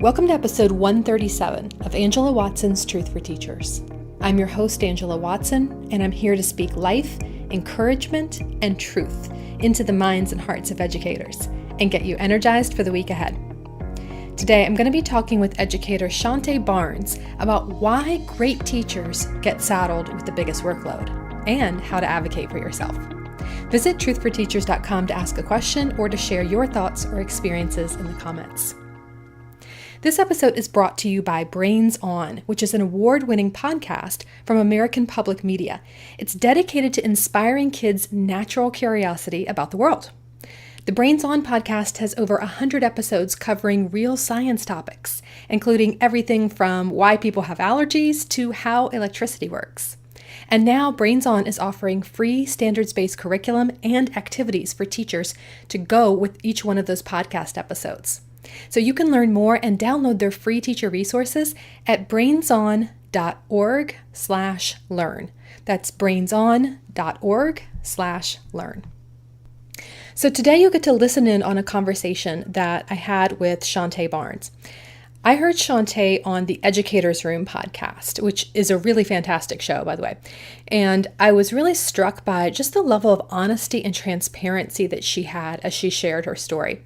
Welcome to episode 137 of Angela Watson's Truth for Teachers. I'm your host, Angela Watson, and I'm here to speak life, encouragement, and truth into the minds and hearts of educators and get you energized for the week ahead. Today, I'm going to be talking with educator Shawnta Barnes about why great teachers get saddled with the biggest workload and how to advocate for yourself. Visit truthforteachers.com to ask a question or to share your thoughts or experiences in the comments. This episode is brought to you by Brains On, which is an award-winning podcast from American Public Media. It's dedicated to inspiring kids' natural curiosity about the world. The Brains On podcast has over 100 episodes covering real science topics, including everything from why people have allergies to how electricity works. And now Brains On is offering free standards-based curriculum and activities for teachers to go with each one of those podcast episodes. So you can learn more and download their free teacher resources at brainson.org/learn. That's brainson.org/learn. So today you'll get to listen in on a conversation that I had with Shawnta Barnes. I heard Shawnta on the Educators Room podcast, which is a really fantastic show, by the way. And I was really struck by just the level of honesty and transparency that she had as she shared her story.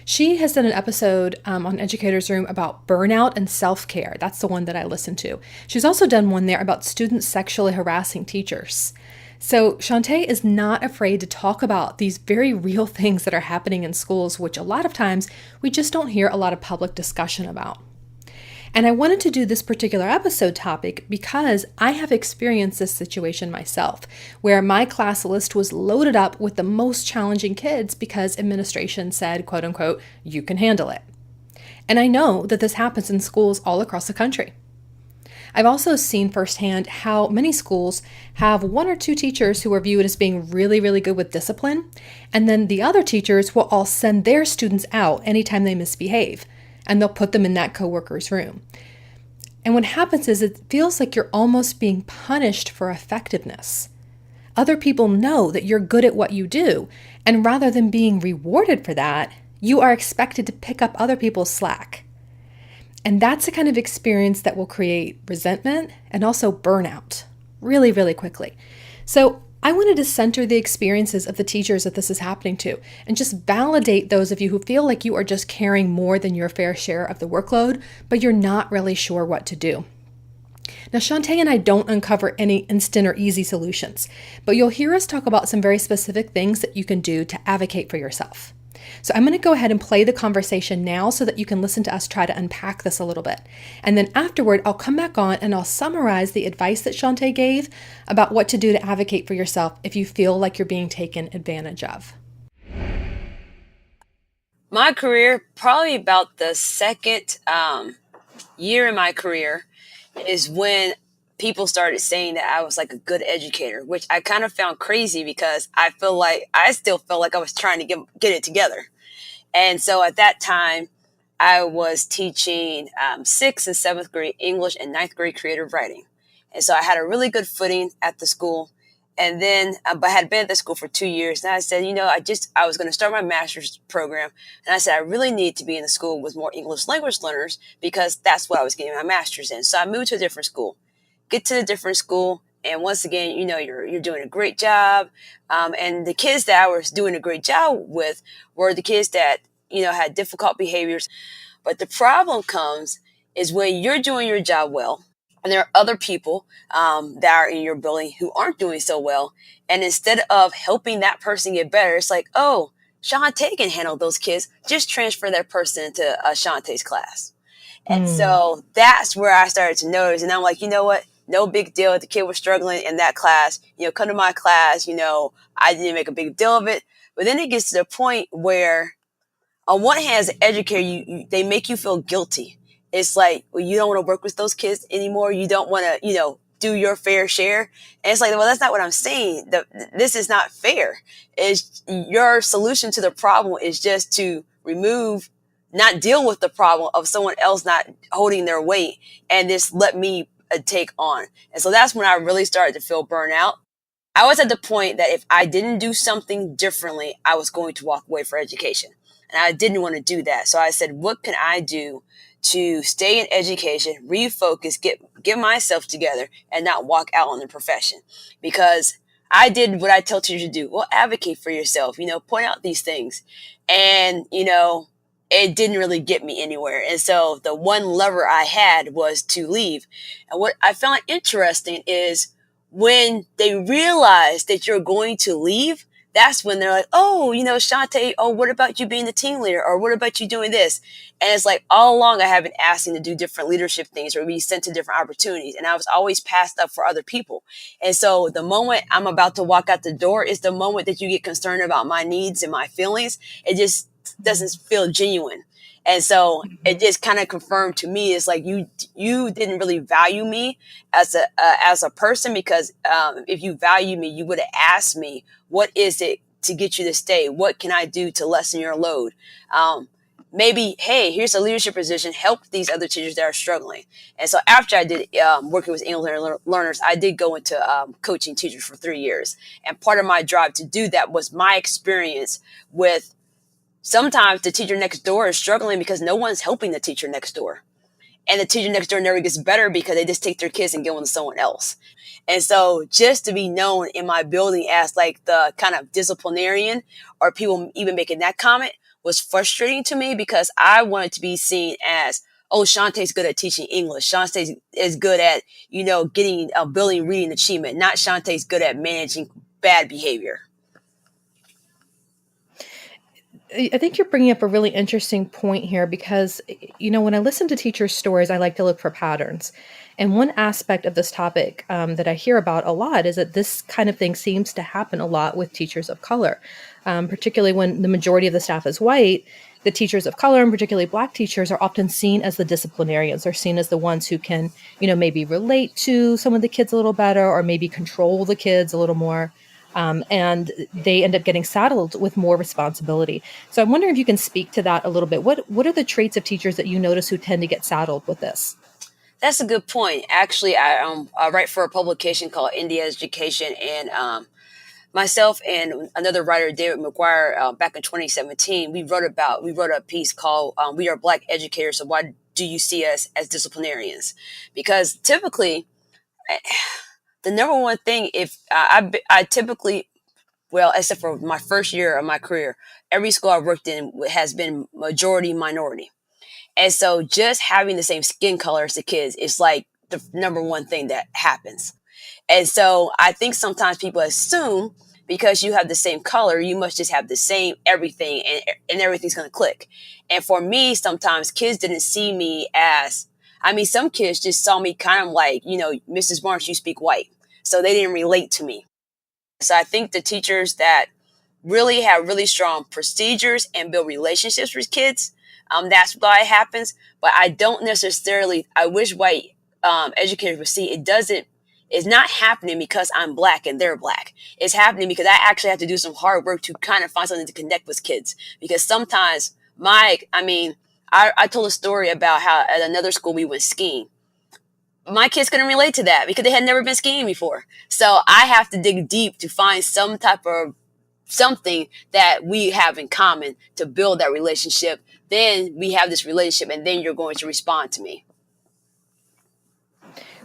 She has done an episode on Educators Room about burnout and self-care. That's the one that I listened to. She's also done one there about students sexually harassing teachers. So Shawnta is not afraid to talk about these very real things that are happening in schools, which a lot of times we just don't hear a lot of public discussion about. And I wanted to do this particular episode topic because I have experienced this situation myself, where my class list was loaded up with the most challenging kids because administration said, quote unquote, you can handle it. And I know that this happens in schools all across the country. I've also seen firsthand how many schools have one or two teachers who are viewed as being really, really good with discipline, and then the other teachers will all send their students out anytime they misbehave, and they'll put them in that coworker's room. And what happens is it feels like you're almost being punished for effectiveness. Other people know that you're good at what you do, and rather than being rewarded for that, you are expected to pick up other people's slack. And that's the kind of experience that will create resentment and also burnout really, really quickly. So I wanted to center the experiences of the teachers that this is happening to and just validate those of you who feel like you are just carrying more than your fair share of the workload, but you're not really sure what to do. Now, Shawnta and I don't uncover any instant or easy solutions, but you'll hear us talk about some very specific things that you can do to advocate for yourself. So I'm going to go ahead and play the conversation now so that you can listen to us try to unpack this a little bit. And then afterward, I'll come back on and I'll summarize the advice that Shawnta gave about what to do to advocate for yourself if you feel like you're being taken advantage of. My career, probably about the second year in my career, is when people started saying that I was like a good educator, which I kind of found crazy because I still felt like I was trying to get it together. And so at that time, I was teaching 6th and 7th grade English and 9th grade creative writing. And so I had a really good footing at the school. And then, but I had been at the school for 2 years. And I said, I was going to start my master's program. And I said, I really need to be in a school with more English language learners because that's what I was getting my master's in. So I moved to a different school. Get to a different school, and once again, you're doing a great job. And the kids that I was doing a great job with were the kids that, had difficult behaviors. But the problem comes is when you're doing your job well, and there are other people that are in your building who aren't doing so well. And instead of helping that person get better, it's like, oh, Shawnta can handle those kids. Just transfer that person into Shawnta's class. And so that's where I started to notice. And I'm like, you know what? No big deal. If the kid was struggling in that class, come to my class, I didn't make a big deal of it. But then it gets to the point where on one hand, as an educator, they make you feel guilty. It's like, well, you don't want to work with those kids anymore. You don't want to, do your fair share. And it's like, well, that's not what I'm saying. This is not fair. It's your solution to the problem is just to not deal with the problem of someone else not holding their weight and just let me take on. And so that's when I really started to feel burnout. I was at the point that if I didn't do something differently, I was going to walk away for education. And I didn't want to do that. So I said, what can I do to stay in education, refocus, get myself together, and not walk out on the profession? Because I did what I tell teachers to do. Well, advocate for yourself, point out these things. And, it didn't really get me anywhere. And so the one lever I had was to leave. And what I found interesting is when they realize that you're going to leave, that's when they're like, oh, Shawnta, oh, what about you being the team leader? Or what about you doing this? And it's like all along I have been asking to do different leadership things or be sent to different opportunities. And I was always passed up for other people. And so the moment I'm about to walk out the door is the moment that you get concerned about my needs and my feelings. It just doesn't feel genuine. And so it just kind of confirmed to me, it's like you didn't really value me as a person, because if you value me, you would have asked me, what is it to get you to stay? What can I do to lessen your load? Maybe, hey, here's a leadership position, help these other teachers that are struggling. And so after I did working with English learners, I did go into coaching teachers for 3 years. And part of my drive to do that was my experience with sometimes the teacher next door is struggling because no one's helping the teacher next door. And the teacher next door never gets better because they just take their kids and give them to someone else. And so just to be known in my building as like the kind of disciplinarian, or people even making that comment, was frustrating to me, because I wanted to be seen as, oh, Shawnta's good at teaching English. Shawnta is good at, getting building reading achievement. Not Shawnta's good at managing bad behavior. I think you're bringing up a really interesting point here, because, when I listen to teachers' stories, I like to look for patterns. And one aspect of this topic that I hear about a lot is that this kind of thing seems to happen a lot with teachers of color, particularly when the majority of the staff is white. The teachers of color, and particularly Black teachers, are often seen as the disciplinarians. They're seen as the ones who can, maybe relate to some of the kids a little better, or maybe control the kids a little more. And they end up getting saddled with more responsibility. So I'm wondering if you can speak to that a little bit. What are the traits of teachers that you notice who tend to get saddled with this? That's a good point. Actually, I write for a publication called India Education, and myself and another writer, David McGuire, back in 2017, we wrote a piece called "We Are Black Educators. So why do you see us as disciplinarians?" Because typically, the number one thing, if I typically, well, except for my first year of my career, every school I've worked in has been majority minority. And so just having the same skin color as the kids is like the number one thing that happens. And so I think sometimes people assume because you have the same color, you must just have the same everything, and everything's going to click. And for me, sometimes kids didn't see me as, some kids just saw me kind of like, Mrs. Barnes, you speak white. So they didn't relate to me. So I think the teachers that really have really strong procedures and build relationships with kids, that's why it happens. But I don't necessarily, I wish white educators would see it's not happening because I'm Black and they're Black. It's happening because I actually have to do some hard work to kind of find something to connect with kids. Because sometimes I told a story about how at another school we went skiing. My kids couldn't relate to that because they had never been skiing before. So I have to dig deep to find some type of something that we have in common to build that relationship. Then we have this relationship, and then you're going to respond to me.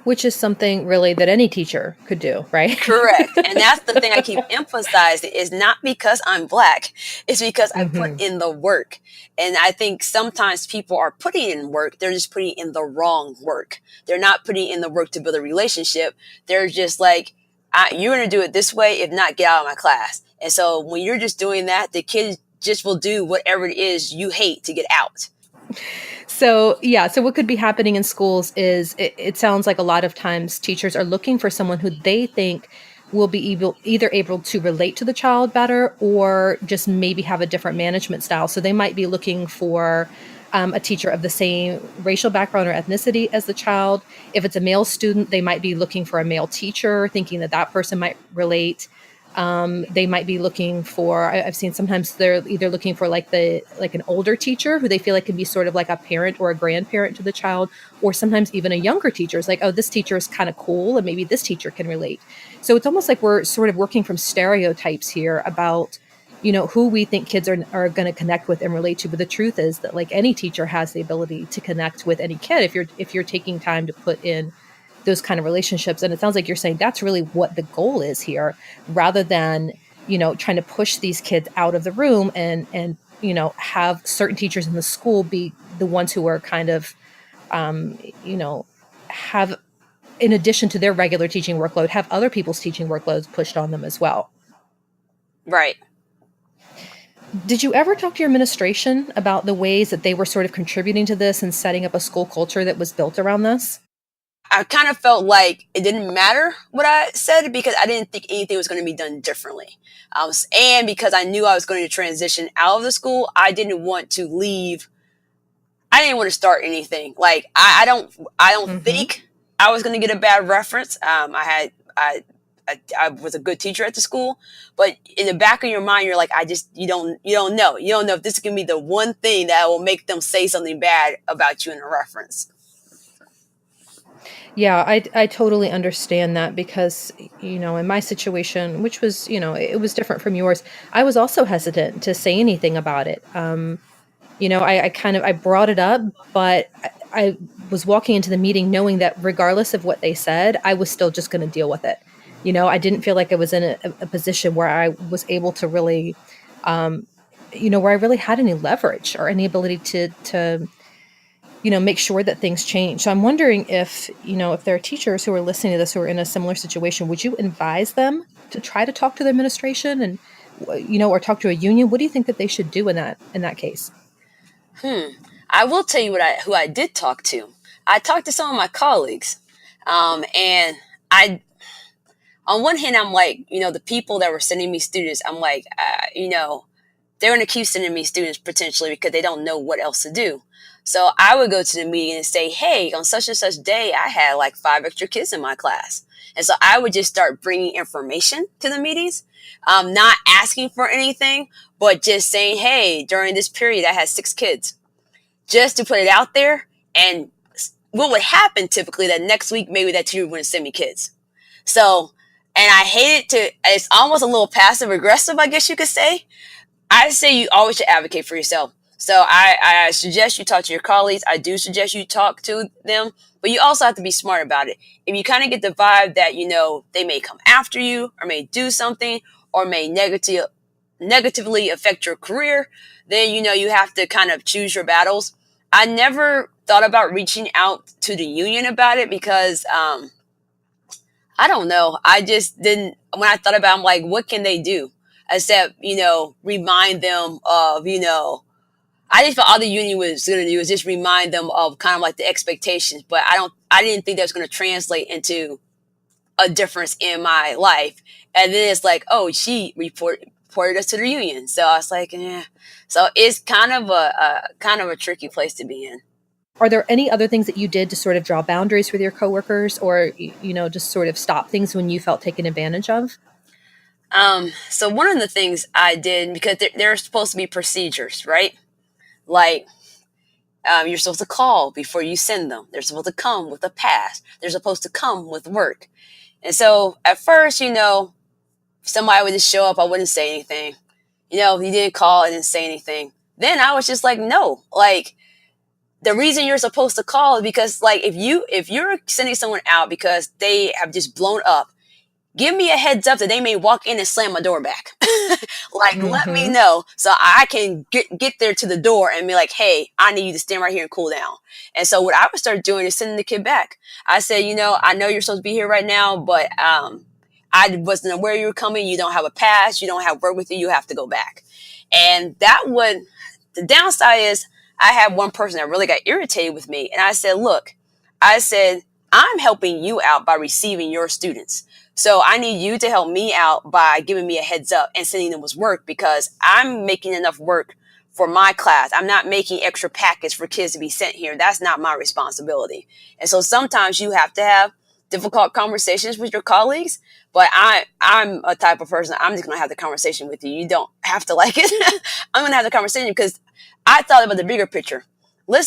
Which is something really that any teacher could do, right? Correct. And that's the thing I keep emphasizing, is not because I'm Black. It's because I put in the work. And I think sometimes people are putting in work. They're just putting in the wrong work. They're not putting in the work to build a relationship. They're just like, you're going to do it this way. If not, get out of my class. And so when you're just doing that, the kids just will do whatever it is you hate to get out. So what could be happening in schools is it sounds like a lot of times teachers are looking for someone who they think will be either able to relate to the child better, or just maybe have a different management style. So they might be looking for a teacher of the same racial background or ethnicity as the child. If it's a male student, they might be looking for a male teacher, thinking that person might relate. They might be looking for, I've seen sometimes they're either looking for like an older teacher who they feel like can be sort of like a parent or a grandparent to the child, or sometimes even a younger teacher. It's like, oh, this teacher is kind of cool, and maybe this teacher can relate. So it's almost like we're sort of working from stereotypes here about, who we think kids are going to connect with and relate to. But the truth is that like any teacher has the ability to connect with any kid if you're taking time to put in those kind of relationships. And it sounds like you're saying that's really what the goal is here, rather than, trying to push these kids out of the room and have certain teachers in the school be the ones who are kind of, have, in addition to their regular teaching workload, have other people's teaching workloads pushed on them as well. Right. Did you ever talk to your administration about the ways that they were sort of contributing to this and setting up a school culture that was built around this? I kind of felt like it didn't matter what I said because I didn't think anything was going to be done differently. And because I knew I was going to transition out of the school, I didn't want to leave. I didn't want to start anything. Like I don't think I was going to get a bad reference. I was a good teacher at the school, but in the back of your mind, you're like, you don't know if this is going to be the one thing that will make them say something bad about you in a reference. Yeah, I totally understand that because, in my situation, which was, it was different from yours, I was also hesitant to say anything about it. I brought it up, but I was walking into the meeting knowing that regardless of what they said, I was still just going to deal with it. I didn't feel like I was in a position where I was able to really, where I really had any leverage or any ability to make sure that things change. So I'm wondering if there are teachers who are listening to this who are in a similar situation, would you advise them to try to talk to the administration and, or talk to a union? What do you think that they should do in that case? I will tell you who I did talk to. I talked to some of my colleagues, and on one hand, I'm like, the people that were sending me students, I'm like, they're going to keep sending me students potentially because they don't know what else to do. So I would go to the meeting and say, hey, on such and such day, I had like 5 extra kids in my class. And so I would just start bringing information to the meetings, not asking for anything, but just saying, hey, during this period, I had 6 kids, just to put it out there. And what would happen typically that next week, maybe that teacher wouldn't send me kids. So, and I hate it's almost a little passive aggressive, I guess you could say. I say you always should advocate for yourself. So I suggest you talk to your colleagues. I do suggest you talk to them, but you also have to be smart about it. If you kind of get the vibe that, they may come after you or may do something or may negatively affect your career, then, you have to kind of choose your battles. I never thought about reaching out to the union about it because, I don't know. I just didn't, when I thought about it, I'm like, what can they do? Except, remind them of, I just felt all the union was going to do is just remind them of kind of like the expectations. But I didn't think that was going to translate into a difference in my life. And then it's like, oh, she reported us to the union. So I was like, yeah. So it's kind of a tricky place to be in. Are there any other things that you did to sort of draw boundaries with your coworkers or, just sort of stop things when you felt taken advantage of? So one of the things I did, because there are supposed to be procedures, right? Like, you're supposed to call before you send them. They're supposed to come with a pass. They're supposed to come with work. And so at first, somebody would just show up. I wouldn't say anything. If you didn't call, I didn't say anything. Then I was just like, no, like the reason you're supposed to call is because like, if you're sending someone out because they have just blown up, give me a heads up that they may walk in and slam my door back. Like, let me know so I can get there to the door and be like, hey, I need you to stand right here and cool down. And so what I would start doing is sending the kid back. I said, I know you're supposed to be here right now, but I wasn't aware you were coming. You don't have a pass. You don't have work with you. You have to go back. And the downside is I had one person that really got irritated with me. And I said, look, I'm helping you out by receiving your students. So I need you to help me out by giving me a heads up and sending them with work because I'm making enough work for my class. I'm not making extra packets for kids to be sent here. That's not my responsibility. And so sometimes you have to have difficult conversations with your colleagues, but I'm a type of person, I'm just going to have the conversation with you. You don't have to like it. I'm going to have the conversation because I thought about the bigger picture.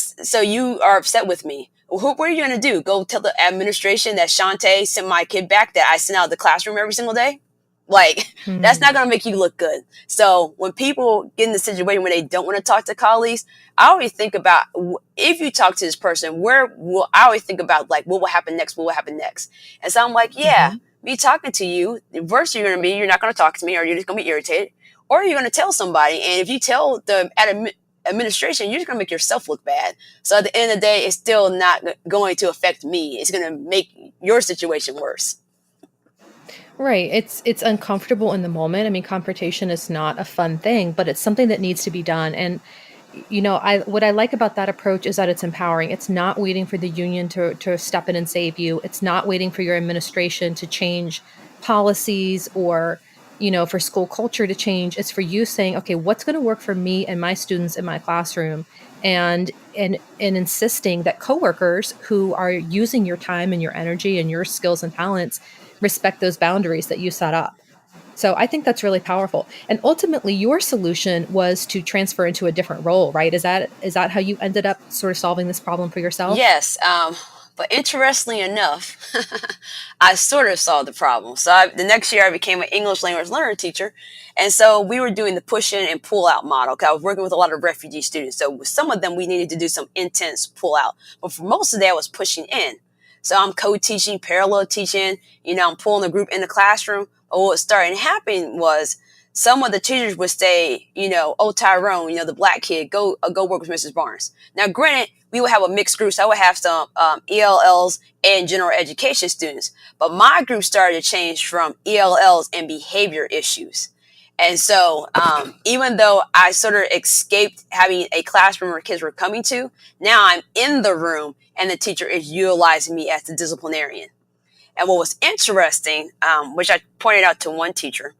So you are upset with me. What are you going to do? Go tell the administration that Shawnta sent my kid back that I sent out of the classroom every single day? Like, that's Hmm. not going to make you look good. So when people get in the situation where they don't want to talk to colleagues, I always think about, if you talk to this person, I always think about like, what will happen next? What will happen next? And so I'm like, yeah, Hmm. me talking to you, the worst you're going to be, you're not going to talk to me, or you're just going to be irritated, or you're going to tell somebody. And if you tell the administration, you're just going to make yourself look bad. So at the end of the day, it's still not going to affect me. It's going to make your situation worse. Right. It's uncomfortable in the moment. I mean, confrontation is not a fun thing, but it's something that needs to be done. And I what I like about that approach is that it's empowering. It's not waiting for the union to step in and save you. It's not waiting for your administration to change policies or, for school culture to change. It's for you saying, okay, what's going to work for me and my students in my classroom, and insisting that coworkers who are using your time and your energy and your skills and talents respect those boundaries that you set up. So I think that's really powerful. And ultimately your solution was to transfer into a different role, right? Is that how you ended up sort of solving this problem for yourself? Yes, but interestingly enough, I sort of solved the problem. So the next year, I became an English language learner teacher, and so we were doing the push in and pull out model. Cause I was working with a lot of refugee students, so with some of them we needed to do some intense pull out, but for most of the day I was pushing in. So I'm co-teaching, parallel teaching. I'm pulling the group in the classroom. But what started happening was some of the teachers would say, oh, Tyrone, the black kid, go work with Mrs. Barnes. Now, granted, we would have a mixed group, so I would have some ELLs and general education students. But my group started to change from ELLs and behavior issues. And so, even though I sort of escaped having a classroom where kids were coming to, now I'm in the room and the teacher is utilizing me as the disciplinarian. And what was interesting, which I pointed out to one teacher,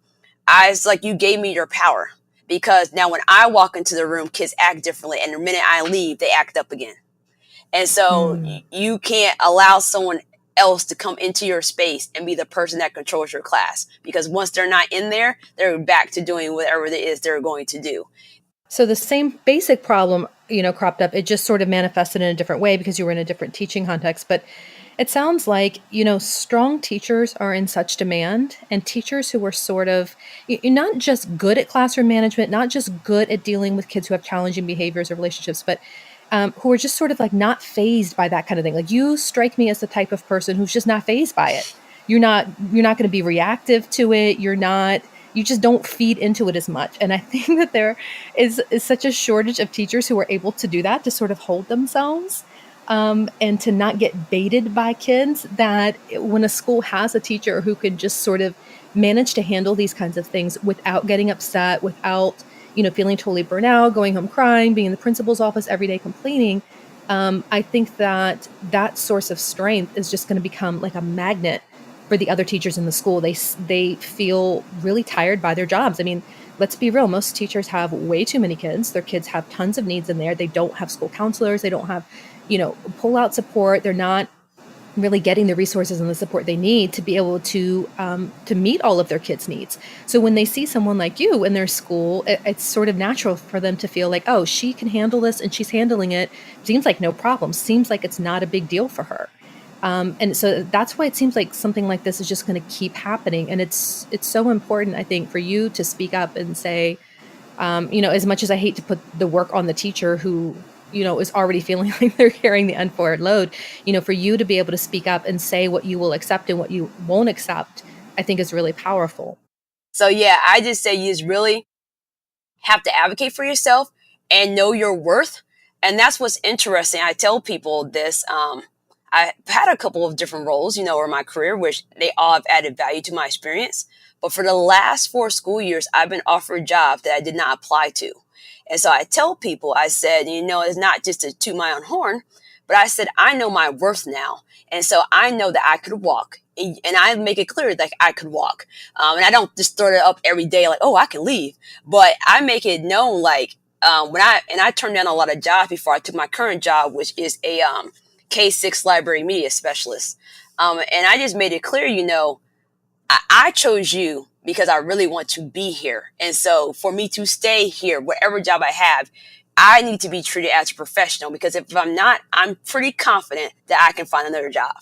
I was like, you gave me your power. Because now when I walk into the room, kids act differently. And the minute I leave, they act up again. And so Hmm. you can't allow someone else to come into your space and be the person that controls your class. Because once they're not in there, they're back to doing whatever it is they're going to do. So the same basic problem, cropped up. It just sort of manifested in a different way because you were in a different teaching context. But it sounds like, strong teachers are in such demand, and teachers who are sort of not just good at classroom management, not just good at dealing with kids who have challenging behaviors or relationships, but who are just sort of like not phased by that kind of thing. Like you strike me as the type of person who's just not phased by it. You're not going to be reactive to it. You just don't feed into it as much. And I think that there is such a shortage of teachers who are able to do that, to sort of hold themselves, and to not get baited by kids, that when a school has a teacher who can just sort of manage to handle these kinds of things without getting upset, without, feeling totally burnt out, going home crying, being in the principal's office every day complaining, I think that that source of strength is just going to become like a magnet for the other teachers in the school. They feel really tired by their jobs. I mean, let's be real. Most teachers have way too many kids. Their kids have tons of needs in there. They don't have school counselors. They don't have, pull out support. They're not really getting the resources and the support they need to be able to meet all of their kids' needs. So when they see someone like you in their school, it's sort of natural for them to feel like, oh, she can handle this and she's handling it. Seems like no problem. Seems like it's not a big deal for her. And so that's why it seems like something like this is just going to keep happening. And it's so important, I think, for you to speak up and say, as much as I hate to put the work on the teacher who, is already feeling like they're carrying the unforward load, for you to be able to speak up and say what you will accept and what you won't accept, I think is really powerful. So, yeah, I just say you just really have to advocate for yourself and know your worth. And that's what's interesting. I tell people this. I had a couple of different roles, over my career, which they all have added value to my experience. But for the last 4 school years, I've been offered jobs that I did not apply to. And so I tell people, I said, it's not just to toot my own horn, but I said, I know my worth now. And so I know that I could walk. And I make it clear that I could walk. And I don't just throw it up every day like, oh, I can leave. But I make it known like I turned down a lot of jobs before I took my current job, which is a K-6 library media specialist. And I just made it clear, I chose you because I really want to be here. And so for me to stay here, whatever job I have, I need to be treated as a professional, because if I'm not, I'm pretty confident that I can find another job.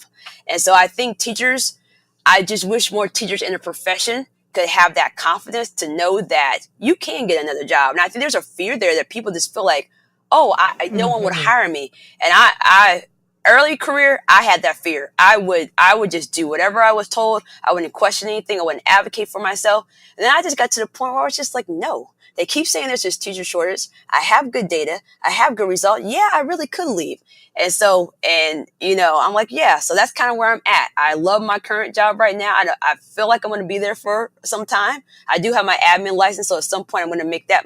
And so I think teachers, I just wish more teachers in the profession could have that confidence to know that you can get another job. And I think there's a fear there that people just feel like, oh, no one would hire me. And I early career, I had that fear. I would just do whatever I was told. I wouldn't question anything. I wouldn't advocate for myself. And then I just got to the point where I was just like, no. They keep saying there's this teacher shortage. I have good data. I have good results. Yeah, I really could leave. And so, I'm like, yeah, so that's kind of where I'm at. I love my current job right now. I feel like I'm going to be there for some time. I do have my admin license, so at some point I'm going to make that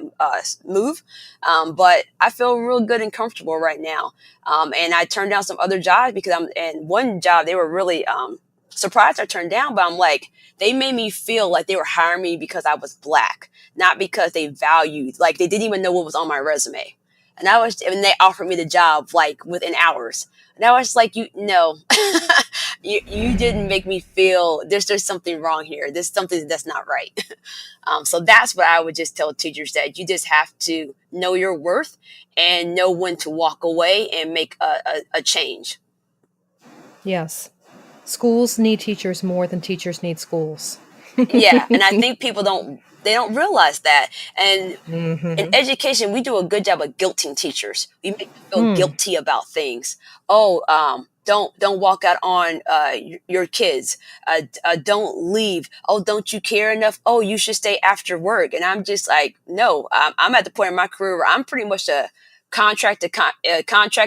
move. But I feel real good and comfortable right now. And I turned down some other jobs because and one job they were really surprised I turned down, but I'm like, they made me feel like they were hiring me because I was Black, not because they valued, like they didn't even know what was on my resume. And they offered me the job like within hours. And I was like, no, you didn't make me feel there's something wrong here. There's something that's not right. So that's what I would just tell teachers, that you just have to know your worth and know when to walk away and make a change. Yes. Schools need teachers more than teachers need schools. Yeah. And I think people they don't realize that. And in education, we do a good job of guilting teachers. We make them feel guilty about things. Oh, don't walk out on your kids. Don't leave. Oh, don't you care enough? Oh, you should stay after work. And I'm just like, no. I'm at the point in my career where I'm pretty much a contract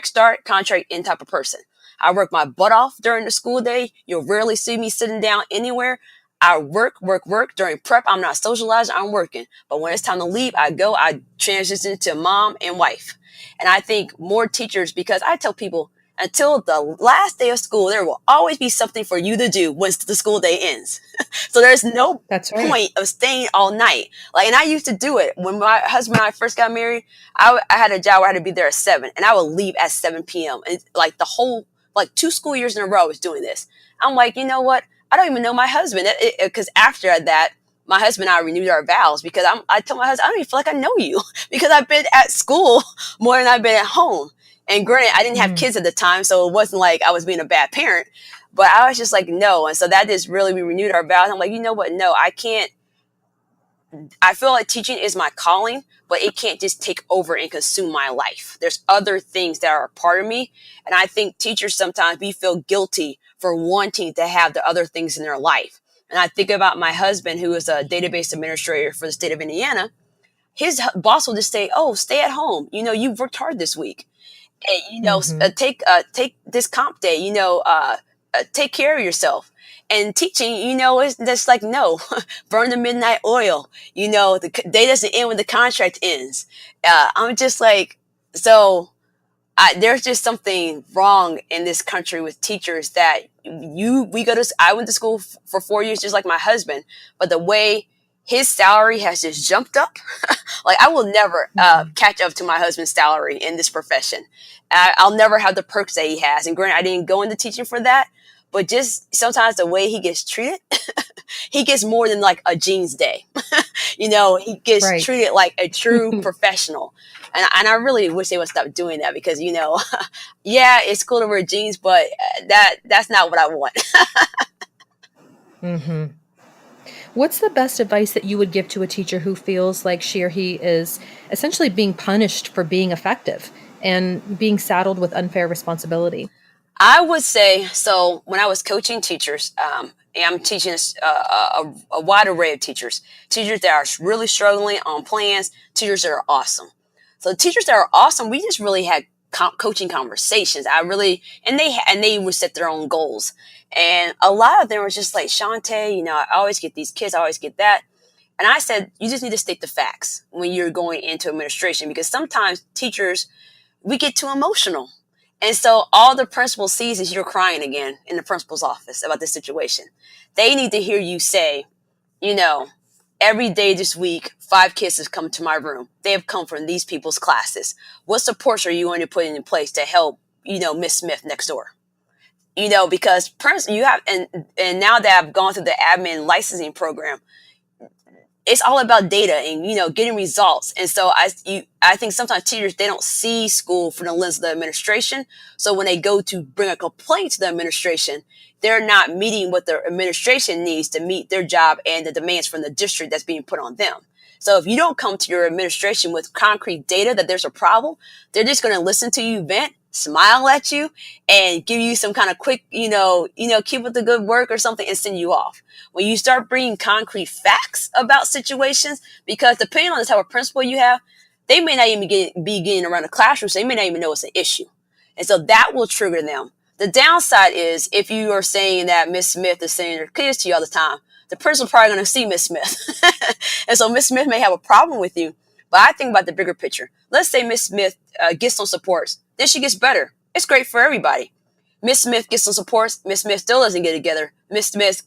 start, contract end type of person. I work my butt off during the school day. You'll rarely see me sitting down anywhere. I work. During prep, I'm not socializing, I'm working. But when it's time to leave, I transition to mom and wife. And I think more teachers, because I tell people, until the last day of school, there will always be something for you to do once the school day ends. So there's no point of staying all night. And I used to do it. When my husband and I first got married, I had a job where I had to be there at 7, and I would leave at 7 p.m. And the whole, 2 school years in a row I was doing this. I'm like, you know what? I don't even know my husband, because after that, my husband and I renewed our vows, because I told my husband, I don't even feel like I know you because I've been at school more than I've been at home. And granted, I didn't have kids at the time, so it wasn't like I was being a bad parent, but I was just like, no. And so that just really, we renewed our vows. I'm like, you know what? No, I can't. I feel like teaching is my calling, but it can't just take over and consume my life. There's other things that are a part of me. And I think teachers, sometimes we feel guilty for wanting to have the other things in their life. And I think about my husband, who is a database administrator for the state of Indiana. His boss will just say, oh, stay at home. You've worked hard this week. And, take this comp day, take care of yourself. And teaching, it's just like, no, burn the midnight oil. The day doesn't end when the contract ends. I'm just like, so there's just something wrong in this country with teachers that I went to school for 4 years, just like my husband, but the way his salary has just jumped up, I will never catch up to my husband's salary in this profession. I'll never have the perks that he has. And granted, I didn't go into teaching for that, but just sometimes the way he gets treated, he gets more than a jeans day. He gets treated like a true professional. And I really wish they would stop doing that, because, yeah, it's cool to wear jeans, but that's not what I want. What's the best advice that you would give to a teacher who feels like she or he is essentially being punished for being effective and being saddled with unfair responsibility? I would say, so when I was coaching teachers, and I'm teaching a wide array of teachers that are really struggling on plans, teachers that are awesome. So teachers that are awesome, we just really had coaching conversations. And they would set their own goals. And a lot of them were just like, Shawnta, I always get these kids, I always get that. And I said, you just need to state the facts when you're going into administration, because sometimes teachers, we get too emotional. And so all the principal sees is you're crying again in the principal's office about this situation. They need to hear you say, every day this week, 5 kids have come to my room. They have come from these people's classes. What supports are you going to put in place to help, Miss Smith next door? Because you have, and now that I've gone through the admin licensing program, it's all about data and getting results. And so I think sometimes teachers, they don't see school from the lens of the administration. So when they go to bring a complaint to the administration, they're not meeting what their administration needs to meet their job and the demands from the district that's being put on them. So if you don't come to your administration with concrete data that there's a problem, they're just going to listen to you vent, smile at you, and give you some kind of quick, keep up the good work or something, and send you off. When you start bringing concrete facts about situations, because depending on the type of principal you have, they may not even be getting around the classroom, so they may not even know it's an issue. And so that will trigger them. The downside is if you are saying that Miss Smith is sending her kids to you all the time, the principal's probably going to see Miss Smith. And so Miss Smith may have a problem with you. But I think about the bigger picture. Let's say Miss Smith gets some supports. Then she gets better. It's great for everybody. Miss Smith gets some supports. Miss Smith still doesn't get it together. Miss Smith,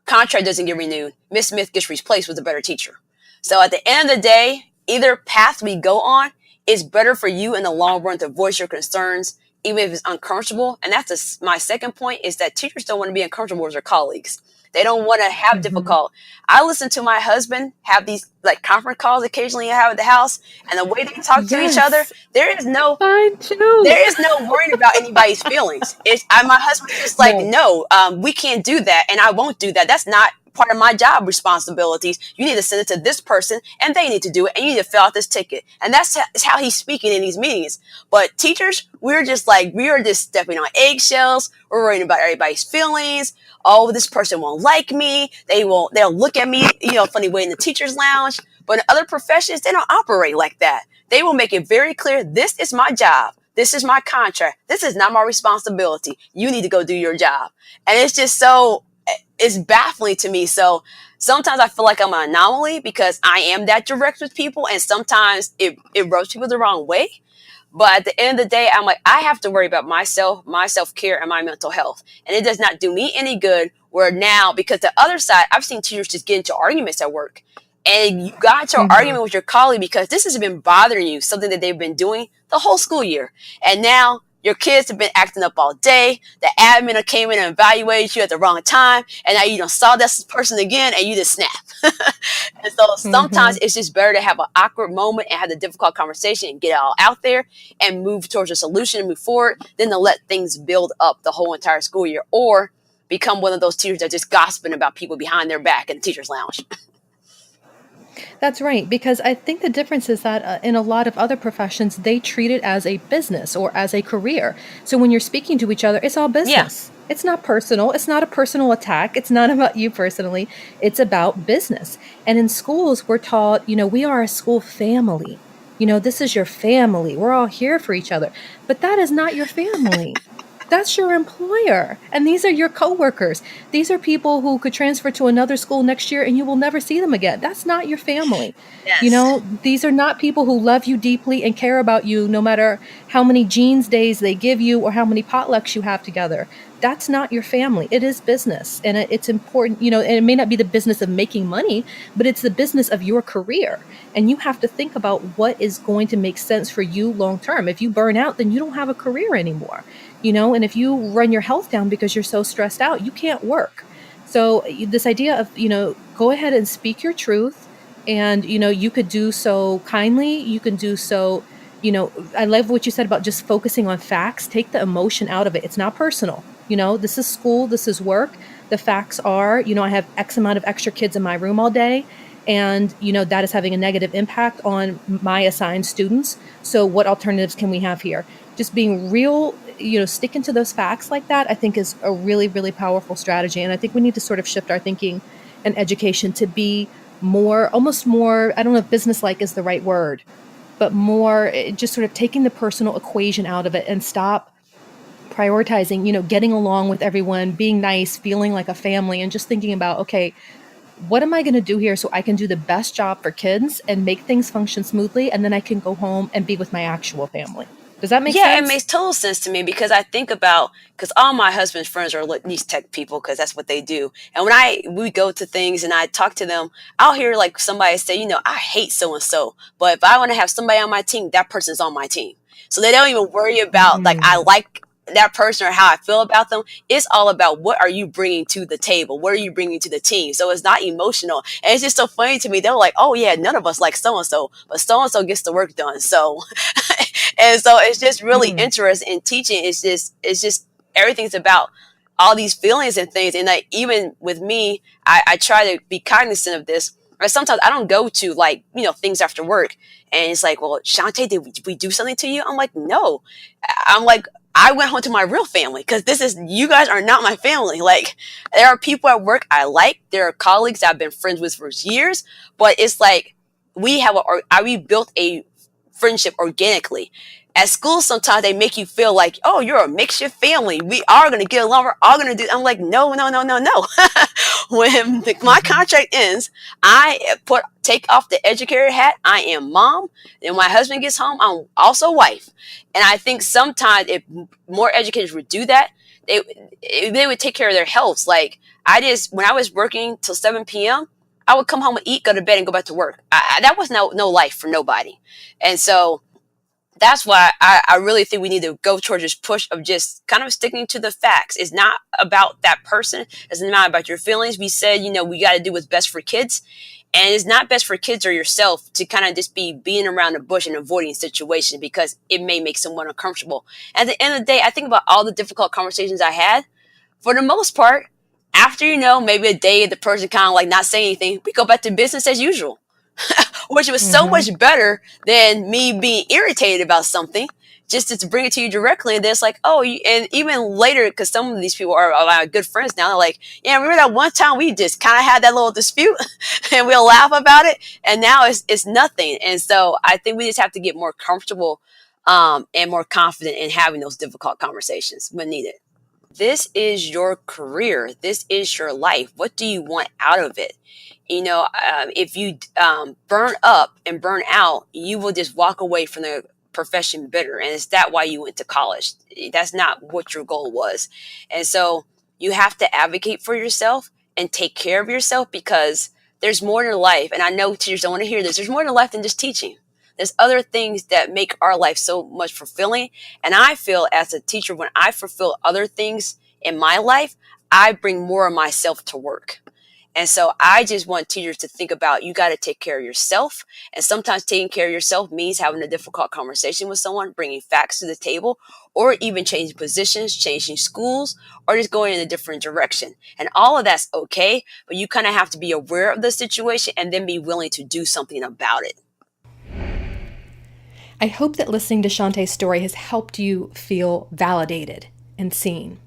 contract doesn't get renewed. Miss Smith gets replaced with a better teacher. So at the end of the day, either path we go on is better for you in the long run to voice your concerns, even if it's uncomfortable. And that's my second point, is that teachers don't want to be uncomfortable with their colleagues. They don't want to have difficult. I listen to my husband have these like conference calls occasionally I have at the house, and the way they talk to each other, there is no worrying about anybody's feelings. My husband's just like, no, we can't do that, and I won't do that. That's not part of my job responsibilities. You need to send it to this person, and they need to do it, and you need to fill out this ticket. And that's how he's speaking in these meetings. But teachers, we are just stepping on eggshells. We're worrying about everybody's feelings. Oh, this person won't like me. They'll look at me, funny way in the teacher's lounge. But in other professions, they don't operate like that. They will make it very clear, this is my job. This is my contract. This is not my responsibility. You need to go do your job. And it's just it's baffling to me. So sometimes I feel like I'm an anomaly because I am that direct with people, and sometimes it rubs people the wrong way. But at the end of the day, I'm like, I have to worry about myself, my self-care, and my mental health. And it does not do me any good where now, because the other side, I've seen teachers just get into arguments at work. And you got into an argument with your colleague because this has been bothering you, something that they've been doing the whole school year. And now your kids have been acting up all day. The admin came in and evaluated you at the wrong time. And now you saw this person again and you just snap. And so sometimes it's just better to have an awkward moment and have the difficult conversation and get it all out there and move towards a solution and move forward than to let things build up the whole entire school year or become one of those teachers that are just gossiping about people behind their back in the teacher's lounge. That's right, because I think the difference is that in a lot of other professions, they treat it as a business or as a career. So when you're speaking to each other, it's all business. Yeah. It's not personal. It's not a personal attack. It's not about you personally. It's about business. And in schools, we're taught, we are a school family. This is your family. We're all here for each other. But that is not your family. That's your employer. And these are your coworkers. These are people who could transfer to another school next year and you will never see them again. That's not your family. Yes. These are not people who love you deeply and care about you no matter how many jeans days they give you or how many potlucks you have together. That's not your family. It is business. And it's important, and it may not be the business of making money, but it's the business of your career. And you have to think about what is going to make sense for you long term. If you burn out, then you don't have a career anymore. And if you run your health down because you're so stressed out, you can't work. So this idea of, go ahead and speak your truth, and, you could do so kindly. You can do so, I love what you said about just focusing on facts. Take the emotion out of it. It's not personal. This is school. This is work. The facts are, I have X amount of extra kids in my room all day. And, that is having a negative impact on my assigned students. So what alternatives can we have here? Just being real, sticking to those facts like that, I think is a really, really powerful strategy. And I think we need to sort of shift our thinking and education to be almost more, I don't know if business-like is the right word, but more just sort of taking the personal equation out of it and stop prioritizing, getting along with everyone, being nice, feeling like a family, and just thinking about, okay, what am I going to do here so I can do the best job for kids and make things function smoothly, and then I can go home and be with my actual family. Does that make sense? Yeah, it makes total sense to me because I think about, because all my husband's friends are these tech people because that's what they do. And when we go to things and I talk to them, I'll hear like somebody say, I hate so-and-so, but if I want to have somebody on my team, that person's on my team. So they don't even worry about like, I like that person or how I feel about them. It's all about what are you bringing to the table? What are you bringing to the team? So it's not emotional. And it's just so funny to me. They're like, oh yeah, none of us like so-and-so, but so-and-so gets the work done. So, and so it's just really interesting in teaching. It's just everything's about all these feelings and things. And like, even with me, I try to be cognizant of this. Or sometimes I don't go to like, things after work. And it's like, well, Shawnta, did we do something to you? I'm like, no. I'm like, I went home to my real family because you guys are not my family. Like, there are people at work I like. There are colleagues I've been friends with for years, but it's like we built a friendship organically. At school, sometimes they make you feel like, oh, you're a makeshift family. We are going to get along. We're all going to do. I'm like, no, no, no, no, no. When my contract ends, I take off the educator hat. I am mom. And when my husband gets home, I'm also wife. And I think sometimes if more educators would do that, they would take care of their health. Like when I was working till 7 p.m., I would come home and eat, go to bed, and go back to work. That was no life for nobody. And so that's why I really think we need to go towards this push of just kind of sticking to the facts. It's not about that person. It's not about your feelings. We said, we got to do what's best for kids. And it's not best for kids or yourself to kind of just be being around the bush and avoiding situations because it may make someone uncomfortable. At the end of the day, I think about all the difficult conversations I had. For the most part, after, maybe a day, the person kind of like not saying anything, we go back to business as usual. Which was so much better than me being irritated about something, just to bring it to you directly. And then it's like, and even later, because some of these people are my good friends now, they're like, yeah, remember that one time we just kind of had that little dispute and we'll laugh about it. And now it's nothing. And so I think we just have to get more comfortable and more confident in having those difficult conversations when needed. This is your career. This is your life. What do you want out of it? If you burn up and burn out, you will just walk away from the profession bitter. And is that why you went to college? That's not what your goal was. And so you have to advocate for yourself and take care of yourself because there's more to life. And I know teachers don't want to hear this. There's more to life than just teaching. There's other things that make our life so much fulfilling. And I feel as a teacher, when I fulfill other things in my life, I bring more of myself to work. And so I just want teachers to think about, you got to take care of yourself. And sometimes taking care of yourself means having a difficult conversation with someone, bringing facts to the table, or even changing positions, changing schools, or just going in a different direction. And all of that's okay, but you kind of have to be aware of the situation and then be willing to do something about it. I hope that listening to Shawnta's story has helped you feel validated and seen.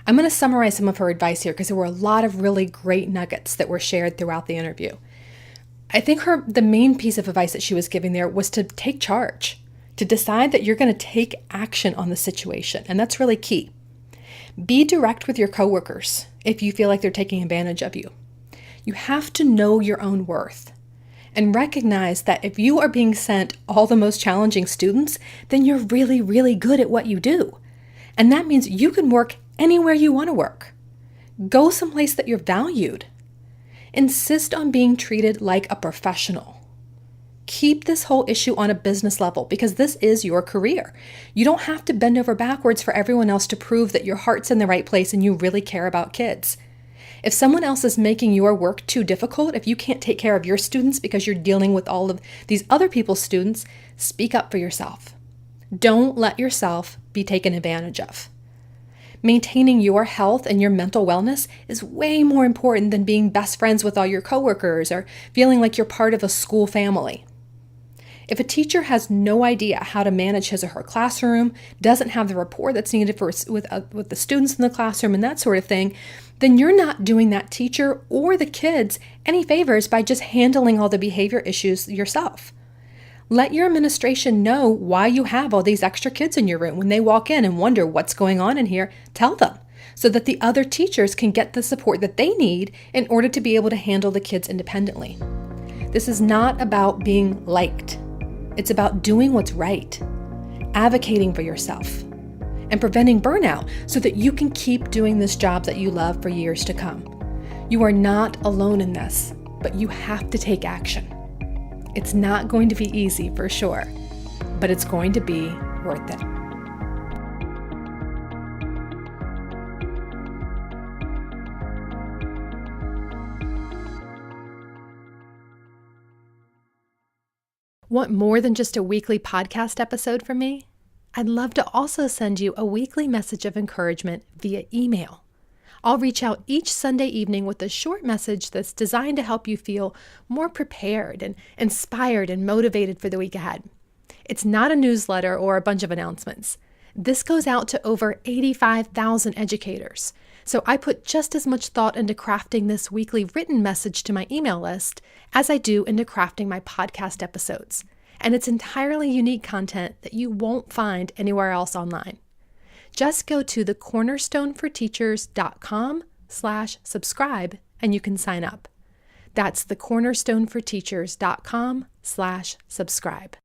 I'm going to summarize some of her advice here because there were a lot of really great nuggets that were shared throughout the interview. I think the main piece of advice that she was giving there was to take charge, to decide that you're going to take action on the situation. And that's really key. Be direct with your coworkers if you feel like they're taking advantage of you. You have to know your own worth and recognize that if you are being sent all the most challenging students, then you're really, really good at what you do. And that means you can work anywhere you want to work. Go someplace that you're valued. Insist on being treated like a professional. Keep this whole issue on a business level because this is your career. You don't have to bend over backwards for everyone else to prove that your heart's in the right place and you really care about kids. If someone else is making your work too difficult, if you can't take care of your students because you're dealing with all of these other people's students, speak up for yourself. Don't let yourself be taken advantage of. Maintaining your health and your mental wellness is way more important than being best friends with all your coworkers or feeling like you're part of a school family. If a teacher has no idea how to manage his or her classroom, doesn't have the rapport that's needed with the students in the classroom and that sort of thing, then you're not doing that teacher or the kids any favors by just handling all the behavior issues yourself. Let your administration know why you have all these extra kids in your room. When they walk in and wonder what's going on in here, tell them so that the other teachers can get the support that they need in order to be able to handle the kids independently. This is not about being liked. It's about doing what's right, advocating for yourself, and preventing burnout so that you can keep doing this job that you love for years to come. You are not alone in this, but you have to take action. It's not going to be easy for sure, but it's going to be worth it. Want more than just a weekly podcast episode from me? I'd love to also send you a weekly message of encouragement via email. I'll reach out each Sunday evening with a short message that's designed to help you feel more prepared and inspired and motivated for the week ahead. It's not a newsletter or a bunch of announcements. This goes out to over 85,000 educators. So I put just as much thought into crafting this weekly written message to my email list as I do into crafting my podcast episodes. And it's entirely unique content that you won't find anywhere else online. Just go to thecornerstoneforteachers.com/subscribe and you can sign up. That's thecornerstoneforteachers.com/subscribe.